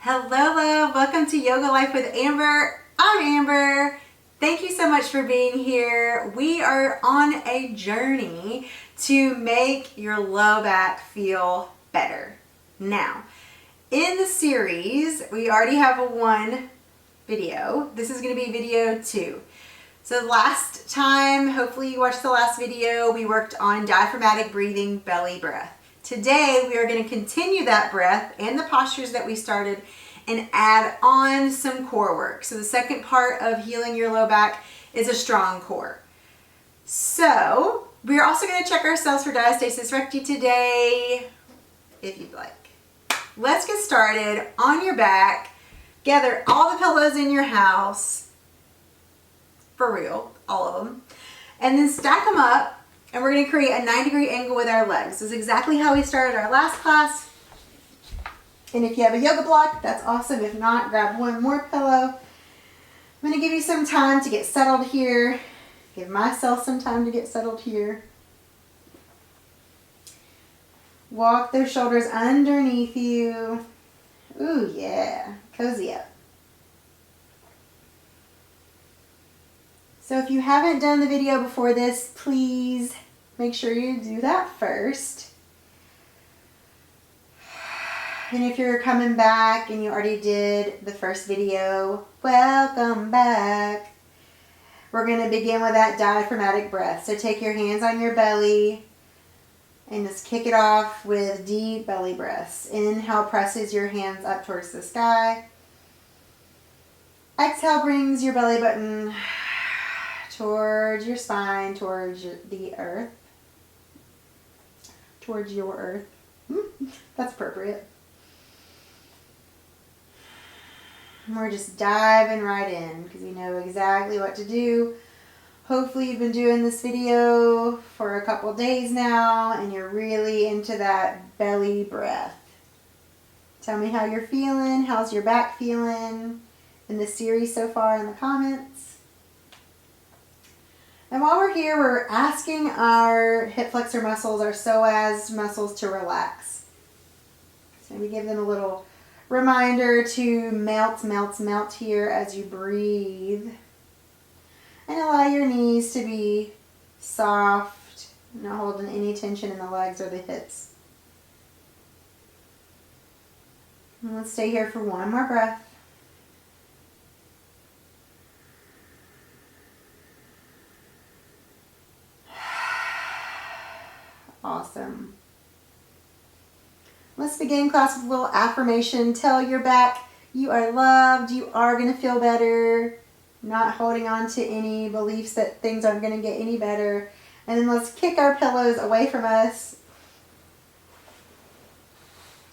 Hello, love. Welcome to Yoga Life with Amber. I'm Amber. Thank you so much for being here. We are on a journey to make your low back feel better. Now, in the series, we already have one video. This is going to be video 2. So last time, hopefully you watched the last video, we worked on diaphragmatic breathing, belly breath. Today, we are going to continue that breath and the postures that we started and add on some core work. So the second part of healing your low back is a strong core. So we're also going to check ourselves for diastasis recti today, if you'd like. Let's get started on your back. Gather all the pillows in your house, for real, all of them, and then stack them up. And we're going to create a 90-degree angle with our legs. This is exactly how we started our last class. And if you have a yoga block, that's awesome. If not, grab one more pillow. I'm going to give you some time to get settled here. Give myself some time to get settled here. Walk those shoulders underneath you. Ooh, yeah. Cozy up. So if you haven't done the video before this, please make sure you do that first. And if you're coming back and you already did the first video, welcome back. We're going to begin with that diaphragmatic breath. So take your hands on your belly and just kick it off with deep belly breaths. Inhale presses your hands up towards the sky. Exhale brings your belly button towards your spine, towards the earth. Towards your earth. That's appropriate. And we're just diving right in because we know exactly what to do. Hopefully you've been doing this video for a couple days now and you're really into that belly breath. Tell me how you're feeling. How's your back feeling in the series so far in the comments? And while we're here, we're asking our hip flexor muscles, our psoas muscles to relax. So we give them a little reminder to melt here as you breathe. And allow your knees to be soft, not holding any tension in the legs or the hips. And let's stay here for one more breath. Awesome. Let's begin class with a little affirmation. Tell your back you are loved, you are going to feel better, not holding on to any beliefs that things aren't going to get any better. And then let's kick our pillows away from us.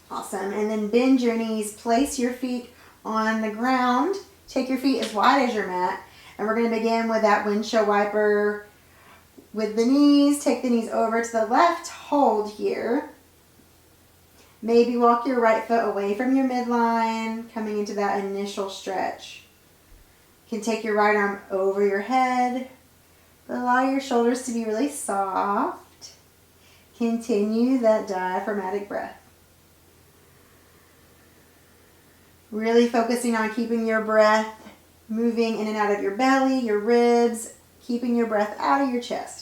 Awesome. And then bend your knees, place your feet on the ground, take your feet as wide as your mat, and we're going to begin with that windshield wiper with the knees. Take the knees over to the left, hold here. Maybe walk your right foot away from your midline, coming into that initial stretch. You can take your right arm over your head, but allow your shoulders to be really soft. Continue that diaphragmatic breath. Really focusing on keeping your breath moving in and out of your belly, your ribs, keeping your breath out of your chest.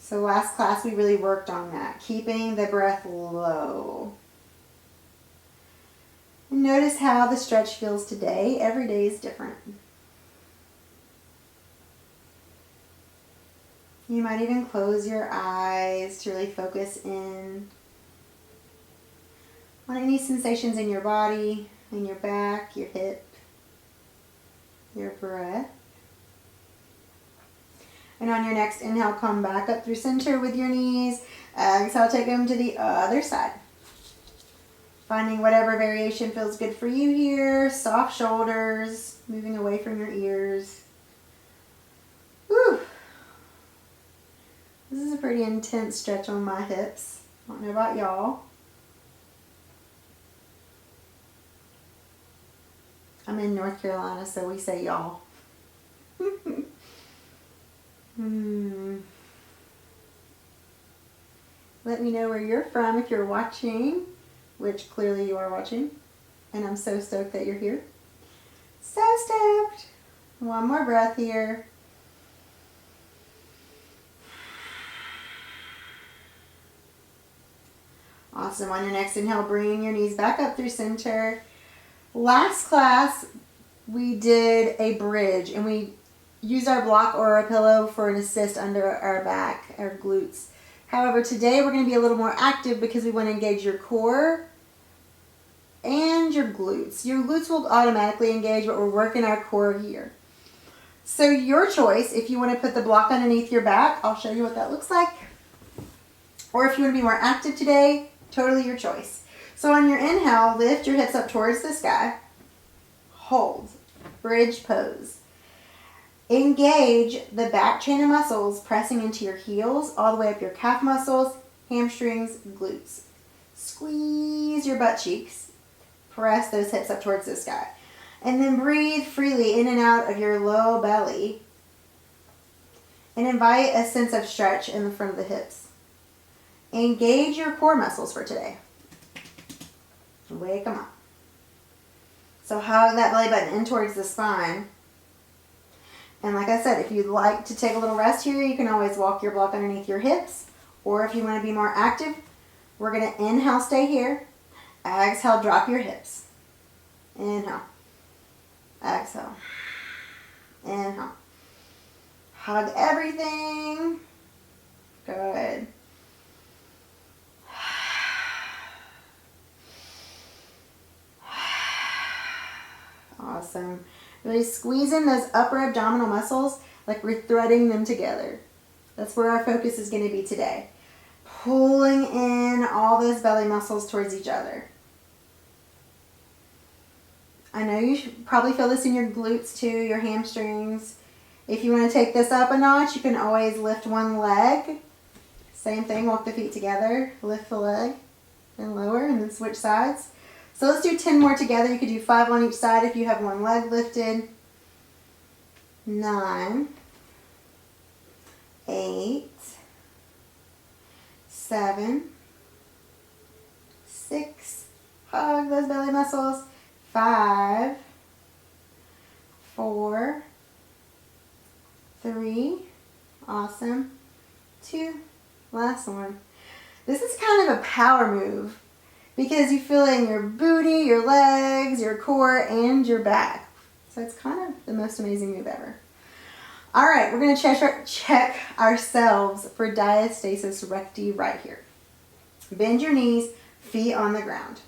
So last class we really worked on that, keeping the breath low. And notice how the stretch feels today. Every day is different. You might even close your eyes to really focus in on any sensations in your body, in your back, your hip, your breath. And on your next inhale, come back up through center with your knees. Exhale, take them to the other side. Finding whatever variation feels good for you here. Soft shoulders, moving away from your ears. Whew. This is a pretty intense stretch on my hips. I don't know about y'all. I'm in North Carolina, so we say y'all. Let me know where you're from if you're watching. which clearly you are watching, and I'm so stoked that you're here. So stoked. One more breath here. Awesome. On your next inhale, bring your knees back up through center. Last class, we did a bridge, and we used our block or a pillow for an assist under our back, our glutes. However, today we're going to be a little more active because we want to engage your core and your glutes. Your glutes will automatically engage, but we're working our core here. So your choice, if you want to put the block underneath your back, I'll show you what that looks like. Or if you want to be more active today, totally your choice. So on your inhale, lift your hips up towards the sky. Hold. Bridge pose. Engage the back chain of muscles, pressing into your heels, all the way up your calf muscles, hamstrings, glutes. Squeeze your butt cheeks. Press those hips up towards the sky. And then breathe freely in and out of your low belly. And invite a sense of stretch in the front of the hips. Engage your core muscles for today. Wake them up. So hug that belly button in towards the spine. And like I said, if you'd like to take a little rest here, you can always walk your block underneath your hips. Or if you want to be more active, we're going to inhale, stay here. Exhale, drop your hips. Inhale. Exhale. Inhale. Hug everything. Good. Awesome. Really squeezing those upper abdominal muscles like we're threading them together. That's where our focus is going to be today. Pulling in all those belly muscles towards each other. I know you should probably feel this in your glutes too, your hamstrings. If you want to take this up a notch, you can always lift one leg. Same thing, walk the feet together, lift the leg, and lower, and then switch sides. So let's do 10 more together. You could do 5 on each side if you have one leg lifted. 9, 8, 7, 6, hug those belly muscles. 5, 4, 3, awesome. 2, last one. This is kind of a power move because you feel it in your booty, your legs, your core, and your back. So it's kind of the most amazing move ever. All right, we're going to check ourselves for diastasis recti right here. Bend your knees, feet on the ground.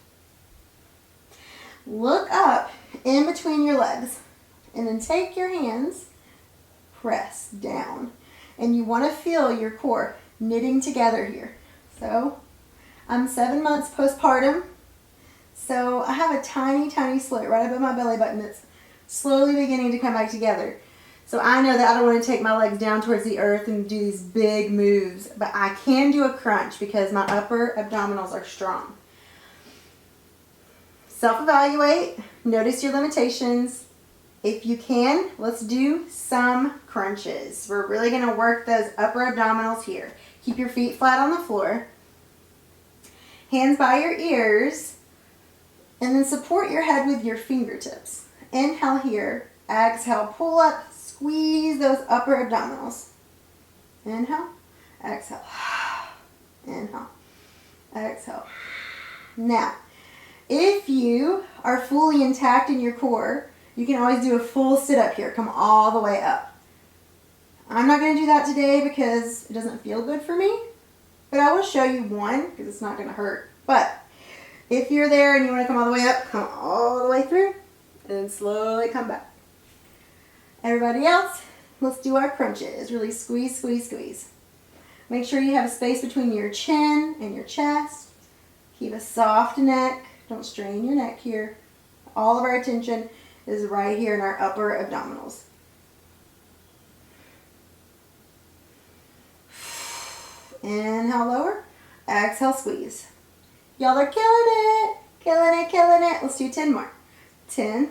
Look up in between your legs and then take your hands, press down. And you want to feel your core knitting together here. So I'm 7 months postpartum, so I have a tiny, tiny slit right above my belly button that's slowly beginning to come back together. So I know that I don't want to take my legs down towards the earth and do these big moves, but I can do a crunch because my upper abdominals are strong. Self-evaluate, notice your limitations. If you can, let's do some crunches. We're really going to work those upper abdominals here. Keep your feet flat on the floor. Hands by your ears, and then support your head with your fingertips. Inhale here, exhale, pull up, squeeze those upper abdominals. Inhale, exhale, inhale, exhale. Now, if you are fully intact in your core, you can always do a full sit-up here. Come all the way up. I'm not going to do that today because it doesn't feel good for me. But I will show you one because it's not going to hurt. But if you're there and you want to come all the way up, come all the way through and then slowly come back. Everybody else, let's do our crunches. Really squeeze, squeeze, squeeze. Make sure you have a space between your chin and your chest. Keep a soft neck. Don't strain your neck here. All of our attention is right here in our upper abdominals. Inhale, lower. Exhale, squeeze. Y'all are killing it. Killing it, killing it. Let's do 10 more. 10.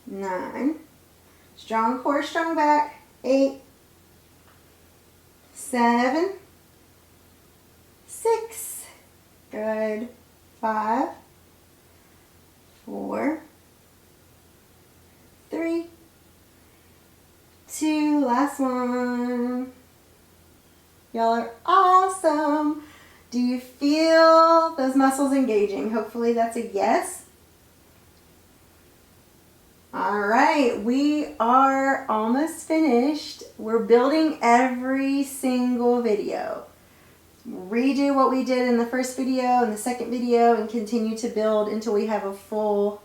9. Strong core, strong back. 8. 7. 6. Good. 5, 4, 3, 2, last one. Y'all are awesome. Do you feel those muscles engaging? Hopefully that's a yes. All right, we are almost finished. We're building every single video. Redo what we did in the first video and the second video and continue to build until we have a full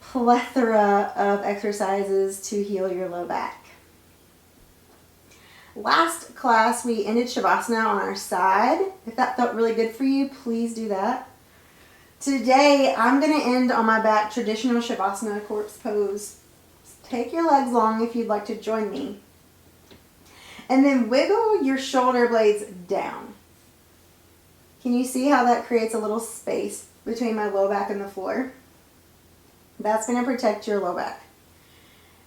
plethora of exercises to heal your low back. Last class we ended Shavasana on our side. If that felt really good for you, please do that. Today I'm going to end on my back, traditional Shavasana, corpse pose. Take your legs long if you'd like to join me. And then wiggle your shoulder blades down. Can you see how that creates a little space between my low back and the floor? That's going to protect your low back.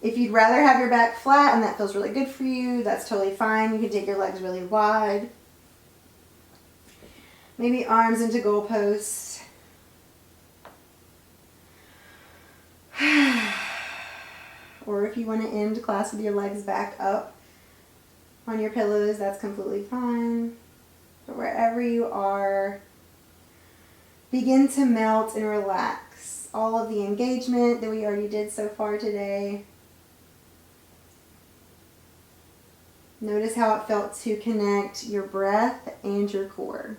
If you'd rather have your back flat and that feels really good for you, that's totally fine. You can take your legs really wide. Maybe arms into goalposts. Or if you want to end class with your legs back up on your pillows, that's completely fine. But wherever you are, begin to melt and relax all of the engagement that we already did so far today. Notice how it felt to connect your breath and your core.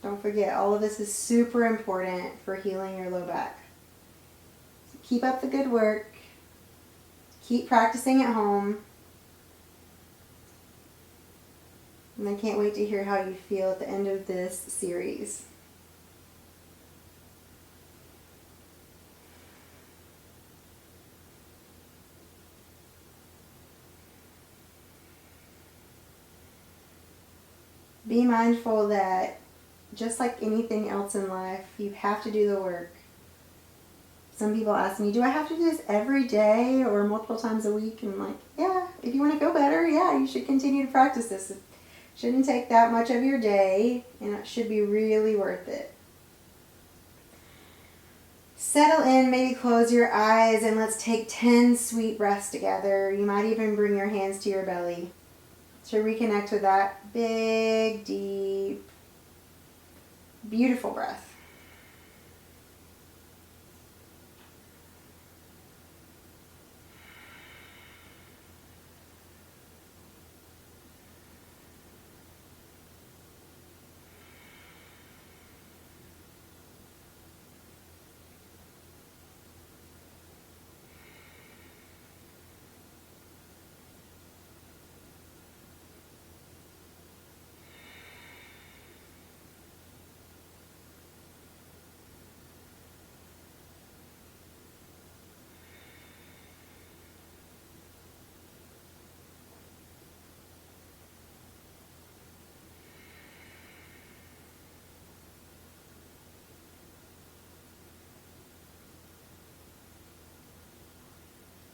Don't forget, all of this is super important for healing your low back. So keep up the good work. Keep practicing at home. And I can't wait to hear how you feel at the end of this series. Be mindful that just like anything else in life, you have to do the work. Some people ask me, do I have to do this every day or multiple times a week? And I'm like, yeah, if you want to feel better, yeah, you should continue to practice this. It shouldn't take that much of your day, and it should be really worth it. Settle in, maybe close your eyes, and let's take 10 sweet breaths together. You might even bring your hands to your belly to reconnect with that big, deep, beautiful breath.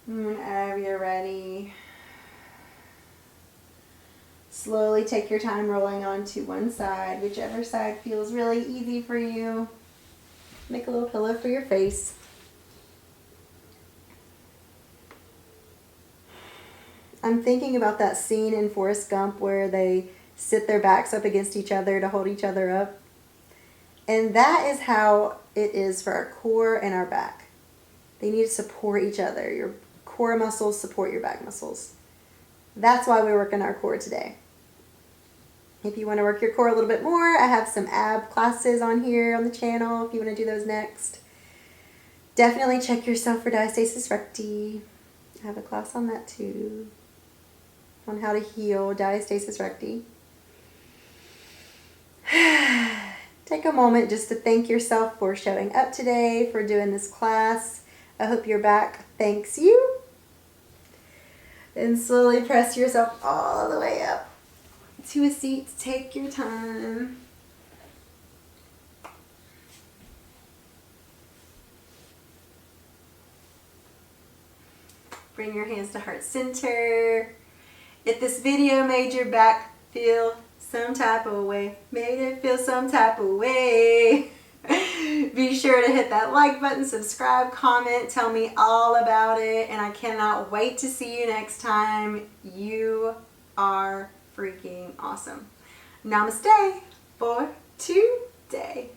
Whenever you're ready, slowly take your time rolling onto one side, whichever side feels really easy for you. Make a little pillow for your face. I'm thinking about that scene in Forrest Gump where they sit their backs up against each other to hold each other up. And that is how it is for our core and our back. They need to support each other. Your core muscles support your back muscles. That's why we work on our core today. If you want to work your core a little bit more, I have some ab classes on here on the channel if you want to do those next. Definitely check yourself for diastasis recti. I have a class on that too, on how to heal diastasis recti. Take a moment just to thank yourself for showing up today, for doing this class. I hope your back thanks you. And slowly press yourself all the way up to a seat. Take your time. Bring your hands to heart center. If this video made your back feel some type of way, made it feel some type of way. Be sure to hit that like button, subscribe, comment, tell me all about it, and I cannot wait to see you next time. You are freaking awesome. Namaste for today.